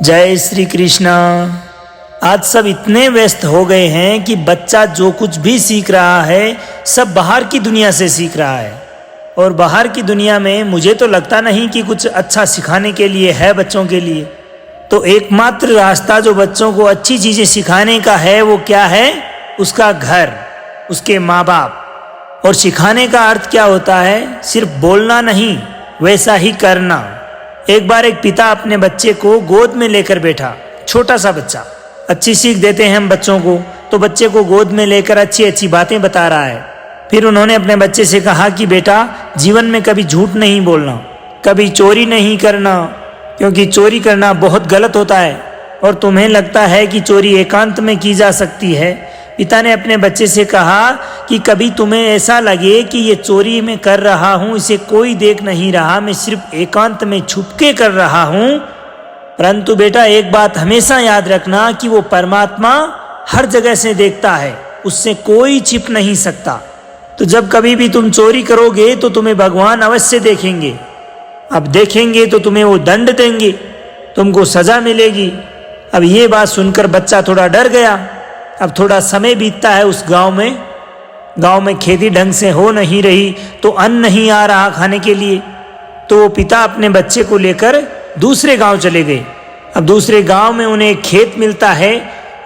जय श्री कृष्णा। आज सब इतने व्यस्त हो गए हैं कि बच्चा जो कुछ भी सीख रहा है सब बाहर की दुनिया से सीख रहा है। और बाहर की दुनिया में मुझे तो लगता नहीं कि कुछ अच्छा सिखाने के लिए है बच्चों के लिए। तो एकमात्र रास्ता जो बच्चों को अच्छी चीज़ें सिखाने का है वो क्या है? उसका घर, उसके माँ बाप। और सिखाने का अर्थ क्या होता है? सिर्फ बोलना नहीं, वैसा ही करना। एक बार एक पिता अपने बच्चे को गोद में लेकर बैठा, छोटा सा बच्चा। अच्छी सीख देते हैं हम बच्चों को, तो बच्चे को गोद में लेकर अच्छी अच्छी बातें बता रहा है। फिर उन्होंने अपने बच्चे से कहा कि बेटा, जीवन में कभी झूठ नहीं बोलना, कभी चोरी नहीं करना, क्योंकि चोरी करना बहुत गलत होता है और तुम्हें लगता है कि चोरी एकांत में की जा सकती है। पिता ने अपने बच्चे से कहा कि कभी तुम्हें ऐसा लगे कि ये चोरी मैं कर रहा हूँ, इसे कोई देख नहीं रहा, मैं सिर्फ एकांत में छुपके कर रहा हूँ, परंतु बेटा एक बात हमेशा याद रखना कि वो परमात्मा हर जगह से देखता है, उससे कोई छिप नहीं सकता। तो जब कभी भी तुम चोरी करोगे तो तुम्हें भगवान अवश्य देखेंगे। अब देखेंगे तो तुम्हें वो दंड देंगे, तुमको सजा मिलेगी। अब ये बात सुनकर बच्चा थोड़ा डर गया। अब थोड़ा समय बीतता है उस गांव में खेती ढंग से हो नहीं रही, तो अन्न नहीं आ रहा खाने के लिए। तो वो पिता अपने बच्चे को लेकर दूसरे गांव चले गए। अब दूसरे गांव में उन्हें एक खेत मिलता है।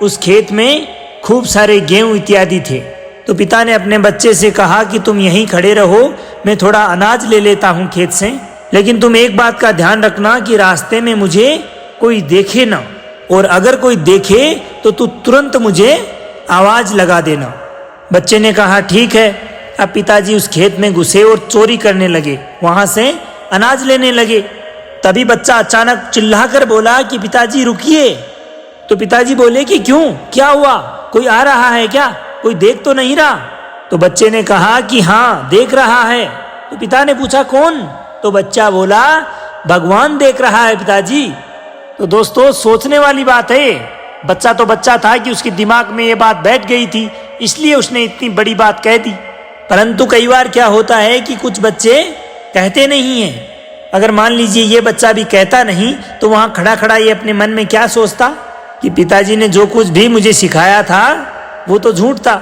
उस खेत में खूब सारे गेहूं इत्यादि थे। तो पिता ने अपने बच्चे से कहा कि तुम यहीं खड़े रहो, मैं थोड़ा अनाज ले लेता हूँ खेत से, लेकिन तुम एक बात का ध्यान रखना कि रास्ते में मुझे कोई देखे ना, और अगर कोई देखे तो तू तुरंत मुझे आवाज लगा देना। बच्चे ने कहा ठीक है। अब पिताजी उस खेत में घुसे और चोरी करने लगे, वहां से अनाज लेने लगे। तभी बच्चा अचानक चिल्लाकर बोला कि पिताजी रुकिए। तो पिताजी बोले कि क्यों, क्या हुआ, कोई आ रहा है क्या, कोई देख तो नहीं रहा? तो बच्चे ने कहा कि हाँ देख रहा है। तो पिता ने पूछा कौन? तो बच्चा बोला भगवान देख रहा है पिताजी। तो दोस्तों सोचने वाली बात है। बच्चा तो बच्चा था कि उसके दिमाग में ये बात बैठ गई थी, इसलिए उसने इतनी बड़ी बात कह दी। परंतु कई बार क्या होता है कि कुछ बच्चे कहते नहीं हैं। अगर मान लीजिए ये बच्चा भी कहता नहीं, तो वहां खड़ा खड़ा ये अपने मन में क्या सोचता कि पिताजी ने जो कुछ भी मुझे सिखाया था वो तो झूठ था,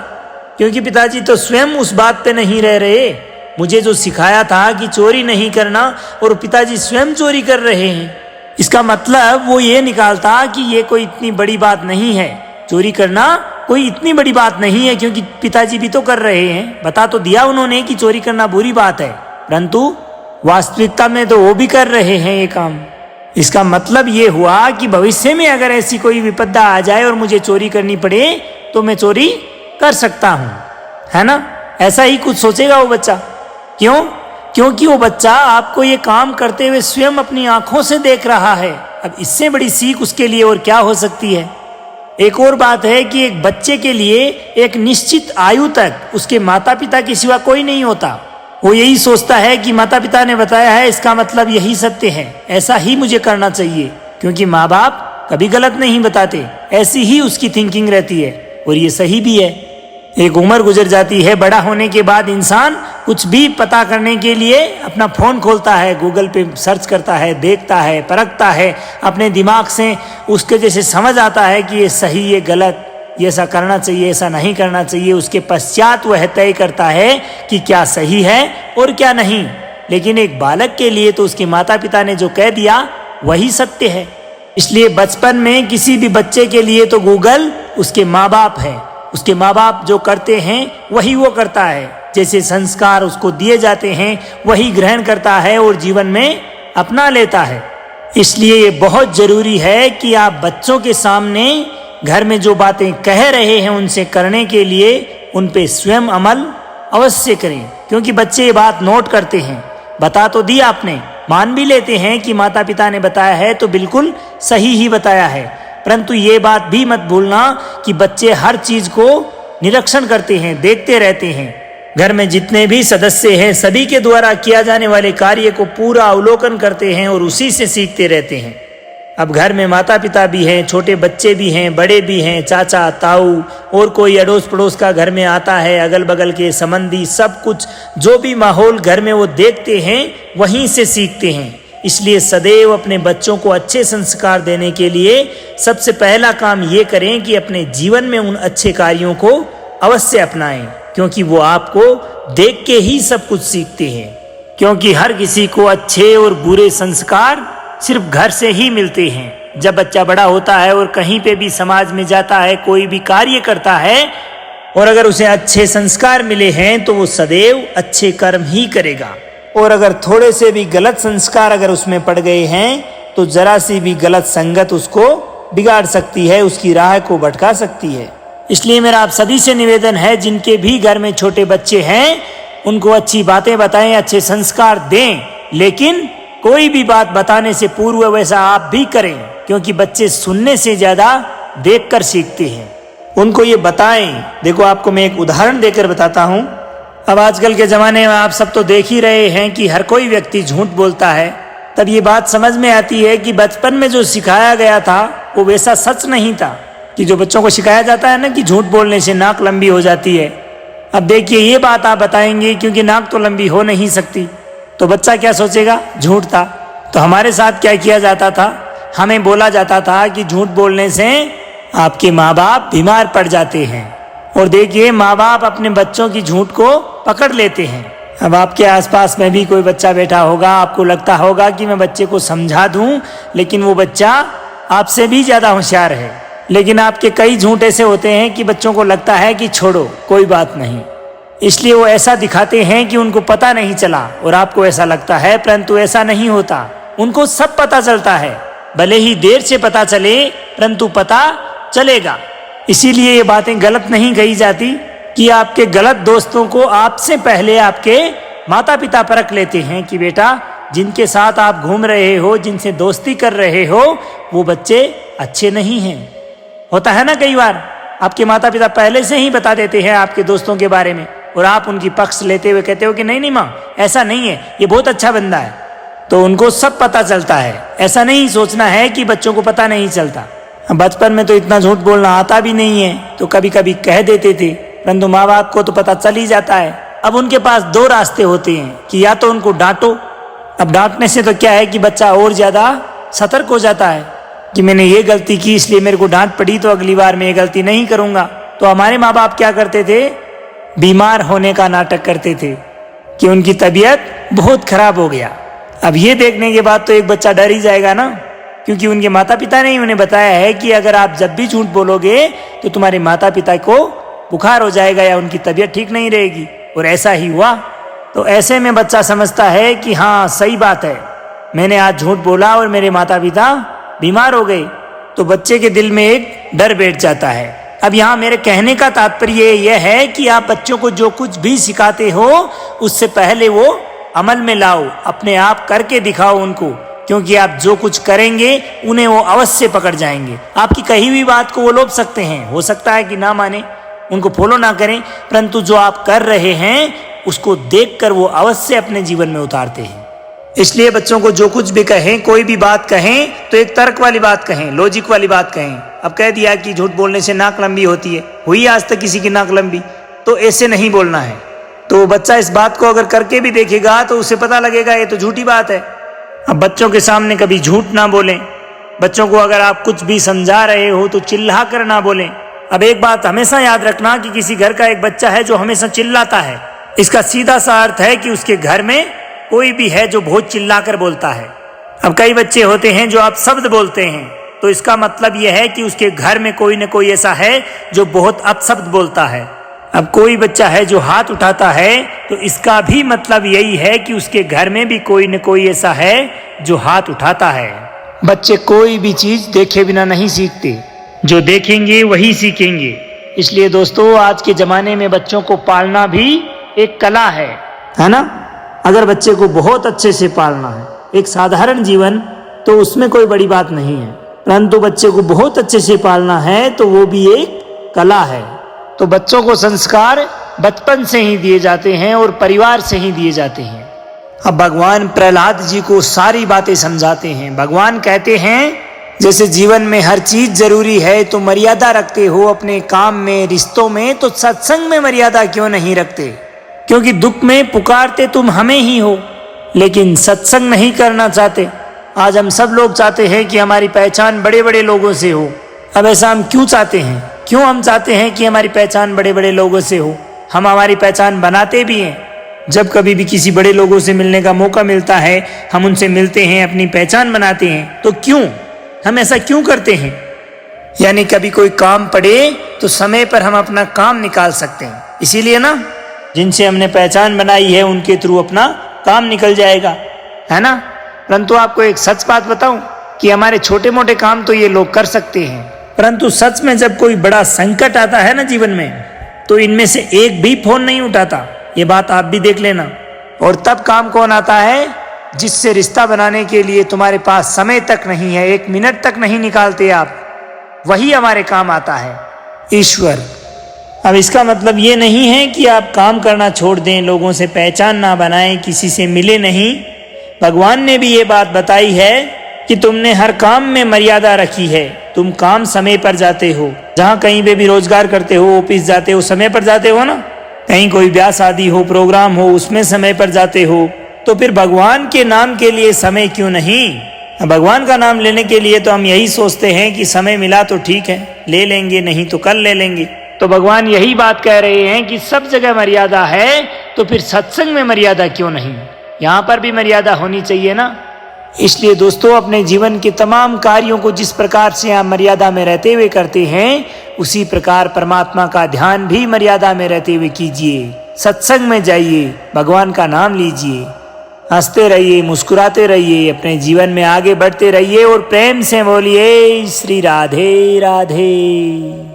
क्योंकि पिताजी तो स्वयं उस बात पे नहीं रह रहे। मुझे जो सिखाया था कि चोरी नहीं करना, और पिताजी स्वयं चोरी कर रहे हैं। इसका मतलब वो ये निकालता कि ये कोई इतनी बड़ी बात नहीं है, चोरी करना कोई इतनी बड़ी बात नहीं है, क्योंकि पिताजी भी तो कर रहे हैं। बता तो दिया उन्होंने कि चोरी करना बुरी बात है, परंतु वास्तविकता में तो वो भी कर रहे हैं ये काम। इसका मतलब ये हुआ कि भविष्य में अगर ऐसी कोई विपदा आ जाए और मुझे चोरी करनी पड़े तो मैं चोरी कर सकता हूँ, है ना? ऐसा ही कुछ सोचेगा वो बच्चा। क्यों? क्योंकि वो बच्चा आपको ये काम करते हुए स्वयं अपनी आंखों से देख रहा है। अब इससे बड़ी सीख उसके लिए और क्या हो सकती है? एक और बात है कि एक बच्चे के लिए एक निश्चित आयु तक उसके माता पिता के सिवा कोई नहीं होता। वो यही सोचता है कि माता पिता ने बताया है, इसका मतलब यही सत्य है, ऐसा ही मुझे करना चाहिए, क्योंकि माँ बाप कभी गलत नहीं बताते। ऐसी ही उसकी थिंकिंग रहती है, और ये सही भी है। एक उम्र गुजर जाती है, बड़ा होने के बाद इंसान कुछ भी पता करने के लिए अपना फ़ोन खोलता है, गूगल पे सर्च करता है, देखता है, परखता है, अपने दिमाग से उसके जैसे समझ आता है कि ये सही, ये गलत, ये ऐसा करना चाहिए, ऐसा नहीं करना चाहिए। उसके पश्चात वह तय करता है कि क्या सही है और क्या नहीं। लेकिन एक बालक के लिए तो उसके माता पिता ने जो कह दिया वही सत्य है। इसलिए बचपन में किसी भी बच्चे के लिए तो गूगल उसके माँ बाप है। उसके माँ बाप जो करते हैं वही वो करता है, जैसे संस्कार उसको दिए जाते हैं वही ग्रहण करता है और जीवन में अपना लेता है। इसलिए ये बहुत जरूरी है कि आप बच्चों के सामने घर में जो बातें कह रहे हैं उनसे करने के लिए उन पे स्वयं अमल अवश्य करें, क्योंकि बच्चे ये बात नोट करते हैं। बता तो दिया आपने, मान भी लेते हैं कि माता पिता ने बताया है तो बिल्कुल सही ही बताया है, परंतु ये बात भी मत भूलना कि बच्चे हर चीज को निरीक्षण करते हैं, देखते रहते हैं। घर में जितने भी सदस्य हैं सभी के द्वारा किया जाने वाले कार्य को पूरा अवलोकन करते हैं और उसी से सीखते रहते हैं। अब घर में माता पिता भी हैं, छोटे बच्चे भी हैं, बड़े भी हैं, चाचा ताऊ और कोई अड़ोस पड़ोस का घर में आता है, अगल बगल के संबंधी, सब कुछ जो भी माहौल घर में वो देखते हैं वहीं से सीखते हैं। इसलिए सदैव अपने बच्चों को अच्छे संस्कार देने के लिए सबसे पहला काम ये करें कि अपने जीवन में उन अच्छे कार्यों को अवश्य अपनाएं, क्योंकि वो आपको देख के ही सब कुछ सीखते हैं। क्योंकि हर किसी को अच्छे और बुरे संस्कार सिर्फ घर से ही मिलते हैं। जब बच्चा बड़ा होता है और कहीं पे भी समाज में जाता है, कोई भी कार्य करता है, और अगर उसे अच्छे संस्कार मिले हैं तो वो सदैव अच्छे कर्म ही करेगा। और अगर थोड़े से भी गलत संस्कार अगर उसमें पड़ गए हैं तो जरा सी भी गलत संगत उसको बिगाड़ सकती है, उसकी राह को भटका सकती है। इसलिए मेरा आप सभी से निवेदन है, जिनके भी घर में छोटे बच्चे हैं उनको अच्छी बातें बताएं, अच्छे संस्कार दें, लेकिन कोई भी बात बताने से पूर्व वैसा आप भी करें, क्योंकि बच्चे सुनने से ज्यादा देखकर सीखते हैं। उनको ये बताएं। देखो, आपको मैं एक उदाहरण देकर बताता हूँ। अब आजकल के ज़माने में आप सब तो देख ही रहे हैं कि हर कोई व्यक्ति झूठ बोलता है। तब ये बात समझ में आती है कि बचपन में जो सिखाया गया था वो वैसा सच नहीं था। कि जो बच्चों को सिखाया जाता है ना कि झूठ बोलने से नाक लंबी हो जाती है। अब देखिए, ये बात आप बताएंगे क्योंकि नाक तो लंबी हो नहीं सकती, तो बच्चा क्या सोचेगा? झूठ था। तो हमारे साथ क्या किया जाता था? हमें बोला जाता था कि झूठ बोलने से आपके माँ बाप बीमार पड़ जाते हैं। और देखिए, माँ बाप अपने बच्चों की झूठ को पकड़ लेते हैं। अब आपके आसपास में भी कोई बच्चा बैठा होगा, आपको लगता होगा कि मैं बच्चे को समझा दूं, लेकिन वो बच्चा आपसे भी ज्यादा होशियार है। लेकिन आपके कई झूठ ऐसे होते हैं कि बच्चों को लगता है कि छोड़ो, कोई बात नहीं। इसलिए वो ऐसा दिखाते हैं कि उनको पता नहीं चला, और आपको ऐसा लगता है, परंतु ऐसा नहीं होता। उनको सब पता चलता है, भले ही देर से पता चले, परंतु पता चलेगा। इसीलिए ये बातें गलत नहीं कही जाती कि आपके गलत दोस्तों को आपसे पहले आपके माता पिता परख लेते हैं कि बेटा, जिनके साथ आप घूम रहे हो, जिनसे दोस्ती कर रहे हो, वो बच्चे अच्छे नहीं हैं। होता है ना, कई बार आपके माता पिता पहले से ही बता देते हैं आपके दोस्तों के बारे में, और आप उनकी पक्ष लेते हुए कहते हो कि नहीं नहीं माँ, ऐसा नहीं है, ये बहुत अच्छा बंदा है। तो उनको सब पता चलता है। ऐसा नहीं सोचना है कि बच्चों को पता नहीं चलता। बचपन में तो इतना झूठ बोलना आता भी नहीं है, तो कभी कभी कह देते थे, परंतु माँ बाप को तो पता चल ही जाता है। अब उनके पास दो रास्ते होते हैं कि या तो उनको डांटो। अब डांटने से तो क्या है कि बच्चा और ज्यादा सतर्क हो जाता है कि मैंने ये गलती की, इसलिए मेरे को डांट पड़ी, तो अगली बार मैं ये गलती नहीं करूंगा। तो हमारे माँ बाप क्या करते थे? बीमार होने का नाटक करते थे कि उनकी तबीयत बहुत खराब हो गया। अब ये देखने के बाद तो एक बच्चा डर ही जाएगा ना, क्योंकि उनके माता पिता ने उन्हें बताया है कि अगर आप जब भी झूठ बोलोगे तो तुम्हारे माता पिता को बुखार हो जाएगा या उनकी तबीयत ठीक नहीं रहेगी। और ऐसा ही हुआ। तो ऐसे में बच्चा समझता है कि हाँ, सही बात है, मैंने आज झूठ बोला और मेरे माता पिता बीमार हो गए। तो बच्चे के दिल में एक डर बैठ जाता है। अब यहाँ मेरे कहने का तात्पर्य यह है कि आप बच्चों को जो कुछ भी सिखाते हो उससे पहले वो अमल में लाओ, अपने आप करके दिखाओ उनको, क्योंकि आप जो कुछ करेंगे उन्हें वो अवश्य पकड़ जाएंगे। आपकी कही हुई बात को वो लोभ सकते हैं, हो सकता है कि ना माने, उनको फॉलो ना करें, परंतु जो आप कर रहे हैं उसको देखकर वो अवश्य अपने जीवन में उतारते हैं। इसलिए बच्चों को जो कुछ भी कहें, कोई भी बात कहें तो एक तर्क वाली बात कहें, लॉजिक वाली बात कहें। अब कह दिया कि झूठ बोलने से नाक लंबी होती है, हुई आज तक किसी की नाक लंबी? तो ऐसे नहीं बोलना है। तो बच्चा इस बात को अगर करके भी देखेगा तो उसे पता लगेगा ये तो झूठी बात है। अब बच्चों के सामने कभी झूठ ना बोलें। बच्चों को अगर आप कुछ भी समझा रहे हो तो चिल्ला कर ना बोलें। अब एक बात हमेशा याद रखना कि किसी घर का एक बच्चा है जो हमेशा चिल्लाता है, इसका सीधा सा अर्थ है कि उसके घर में कोई भी है जो बहुत चिल्लाकर बोलता है। अब कई बच्चे होते हैं जो आप शब्द बोलते हैं, तो इसका मतलब यह है कि उसके घर में कोई न कोई ऐसा है जो बहुत अपशब्द बोलता है। अब कोई बच्चा है जो हाथ उठाता है, तो इसका भी मतलब यही है कि उसके घर में भी कोई न कोई ऐसा है जो हाथ उठाता है। बच्चे कोई भी चीज देखे बिना नहीं सीखते, जो देखेंगे वही सीखेंगे। इसलिए दोस्तों, आज के जमाने में बच्चों को पालना भी एक कला है ना। अगर बच्चे को बहुत अच्छे से पालना है, एक साधारण जीवन, तो उसमें कोई बड़ी बात नहीं है, परंतु बच्चे को बहुत अच्छे से पालना है तो वो भी एक कला है। तो बच्चों को संस्कार बचपन से ही दिए जाते हैं और परिवार से ही दिए जाते हैं। अब भगवान प्रहलाद जी को सारी बातें समझाते हैं। भगवान कहते हैं, जैसे जीवन में हर चीज जरूरी है तो मर्यादा रखते हो अपने काम में, रिश्तों में, तो सत्संग में मर्यादा क्यों नहीं रखते? क्योंकि दुख में पुकारते तुम हमें ही हो, लेकिन सत्संग नहीं करना चाहते। आज हम सब लोग चाहते हैं कि हमारी पहचान बड़े बड़े लोगों से हो। अब ऐसा हम क्यों चाहते हैं? क्यों हम चाहते हैं कि हमारी पहचान बड़े बड़े लोगों से हो? हम हमारी पहचान बनाते भी हैं। जब कभी भी किसी बड़े लोगों से मिलने का मौका मिलता है, हम उनसे मिलते हैं, अपनी पहचान बनाते हैं। तो क्यों हम ऐसा क्यों करते हैं? यानी कभी कोई काम पड़े तो समय पर हम अपना काम निकाल सकते हैं। इसीलिए ना, जिनसे हमने पहचान बनाई है उनके थ्रू अपना काम निकल जाएगा, है ना। परंतु आपको एक सच बात बताऊं कि हमारे छोटे मोटे काम तो ये लोग कर सकते हैं, परंतु सच में जब कोई बड़ा संकट आता है ना जीवन में, तो इनमें से एक भी फोन नहीं उठाता। ये बात आप भी देख लेना। और तब काम कौन आता है? जिससे रिश्ता बनाने के लिए तुम्हारे पास समय तक नहीं है, 1 मिनट तक नहीं निकालते आप, वही हमारे काम आता है, ईश्वर। अब इसका मतलब ये नहीं है कि आप काम करना छोड़ दें, लोगों से पहचान ना बनाएं, किसी से मिले नहीं। भगवान ने भी ये बात बताई है कि तुमने हर काम में मर्यादा रखी है। तुम काम समय पर जाते हो, जहाँ कहीं पे भी रोजगार करते हो, ऑफिस जाते हो, समय पर जाते हो ना। कहीं कोई ब्याह शादी हो, प्रोग्राम हो, उसमें समय पर जाते हो। तो फिर भगवान के नाम के लिए समय क्यों नहीं? भगवान का नाम लेने के लिए तो हम यही सोचते हैं कि समय मिला तो ठीक है, ले लेंगे, नहीं तो कल ले लेंगे। तो भगवान यही बात कह रहे हैं कि सब जगह मर्यादा है, तो फिर सत्संग में मर्यादा क्यों नहीं? यहाँ पर भी मर्यादा होनी चाहिए ना। इसलिए दोस्तों, अपने जीवन के तमाम कार्यों को जिस प्रकार से आप मर्यादा में रहते हुए करते हैं, उसी प्रकार परमात्मा का ध्यान भी मर्यादा में रहते हुए कीजिए। सत्संग में जाइए, भगवान का नाम लीजिए, हंसते रहिए, मुस्कुराते रहिए, अपने जीवन में आगे बढ़ते रहिए और प्रेम से बोलिए श्री राधे राधे।